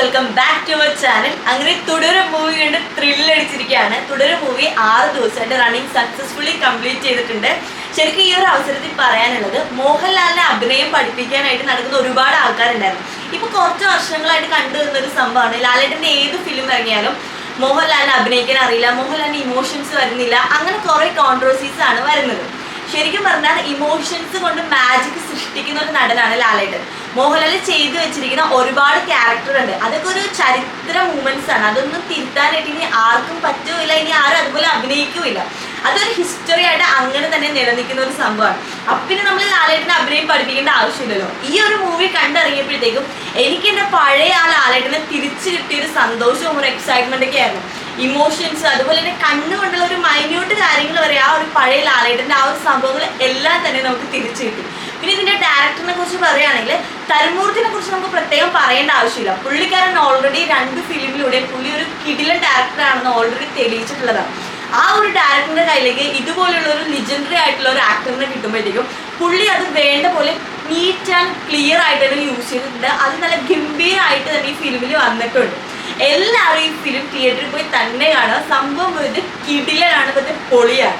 Welcome back to our channel. അങ്ങനെ തുടര movie കണ്ട് ത്രില്ലടിച്ചിരിക്കുകയാണ്. തുടര മൂവി 6 ദിവസമായിട്ട് റണ്ണിങ് സക്സസ്ഫുള്ളി കംപ്ലീറ്റ് ചെയ്തിട്ടുണ്ട്. ശരിക്കും ഈ ഒരു അവസരത്തിൽ പറയാനുള്ളത്, മോഹൻലാലിനെ അഭിനയം പഠിപ്പിക്കാനായിട്ട് നടക്കുന്ന ഒരുപാട് ആൾക്കാരുണ്ടായിരുന്നു. ഇപ്പൊ കുറച്ച് വർഷങ്ങളായിട്ട് കണ്ടുവരുന്ന ഒരു സംഭവമാണ്, ലാലേട്ടൻ്റെ ഏത് ഫിലിം ഇറങ്ങിയാലും മോഹൻലാലിനെ അഭിനയിക്കാൻ അറിയില്ല, മോഹൻലാലിന് ഇമോഷൻസ് വരുന്നില്ല, അങ്ങനെ കുറെ കോൺട്രവേഴ്സീസ് ആണ് വരുന്നത്. ശരിക്കും പറഞ്ഞാൽ ഇമോഷൻസ് കൊണ്ട് മാജിക് സൃഷ്ടിക്കുന്ന ഒരു നടനാണ് ലാലേട്ടൻ. മോഹൻലാൽ ചെയ്തു വെച്ചിരിക്കുന്ന ഒരുപാട് ക്യാരക്ടർ ഉണ്ട്, അതൊക്കെ ഒരു ചരിത്ര മൂമെന്റ്സ് ആണ്. അതൊന്നും തിരുത്താനായിട്ട് ഇനി ആർക്കും പറ്റുമില്ല, ഇനി ആരും അതുപോലെ അഭിനയിക്കുമില്ല. അതൊരു ഹിസ്റ്ററി ആയിട്ട് അങ്ങനെ തന്നെ നിലനിൽക്കുന്ന ഒരു സംഭവമാണ്. അപ്പം പിന്നെ നമ്മൾ ലാലേട്ടനെ അഭിനയം പഠിപ്പിക്കേണ്ട ആവശ്യമില്ലല്ലോ. ഈ ഒരു മൂവി കണ്ടിറങ്ങിയപ്പോഴത്തേക്കും എനിക്ക് എൻ്റെ പഴയ ആ ലാലേട്ടനെ തിരിച്ചു കിട്ടിയൊരു സന്തോഷവും ഒരു എക്സൈറ്റ്മെന്റ് ഒക്കെ ആയിരുന്നു. ഇമോഷൻസ്, അതുപോലെ തന്നെ കണ്ണുകൊണ്ടുള്ള ഒരു മൈന്യൂട്ട് കാര്യങ്ങൾ വരെ ആ ഒരു പഴയ ലാലേട്ടൻ്റെ ആ ഒരു സംഭവങ്ങൾ എല്ലാം തന്നെ നമുക്ക് തിരിച്ചു കിട്ടി. പിന്നെ ഇതിൻ്റെ ഡയറക്ടറിനെ കുറിച്ച് പറയുകയാണെങ്കിൽ, തരുമൂർത്തിനെ കുറിച്ച് നമുക്ക് പ്രത്യേകം പറയേണ്ട ആവശ്യമില്ല. പുള്ളിക്കാരൻ ഓൾറെഡി 2 ഫിലിമിലൂടെ പുള്ളി ഒരു കിടിലൻ ഡയറക്ടറാണെന്ന് ഓൾറെഡി തെളിയിച്ചിട്ടുള്ളതാണ്. ആ ഒരു ഡയറക്ടറിന്റെ കയ്യിലേക്ക് ഇതുപോലുള്ള ഒരു ലിജൻഡറി ആയിട്ടുള്ള ഒരു ആക്ടറിനെ കിട്ടുമ്പോഴത്തേക്കും പുള്ളി അത് വേണ്ട പോലെ നീറ്റ് ആൻഡ് ക്ലിയർ ആയിട്ട് തന്നെ യൂസ് ചെയ്തിട്ടുണ്ട്. അത് നല്ല ഗംഭീരമായിട്ട് തന്നെ ഈ ഫിലിമിൽ വന്നിട്ടുണ്ട്. എല്ലാവരും ഈ ഫിലിം തിയേറ്ററിൽ പോയി തന്നെ കാണുക. സംഭവം ഇത് കിടിലനാണ്, പൊളിയാണ്.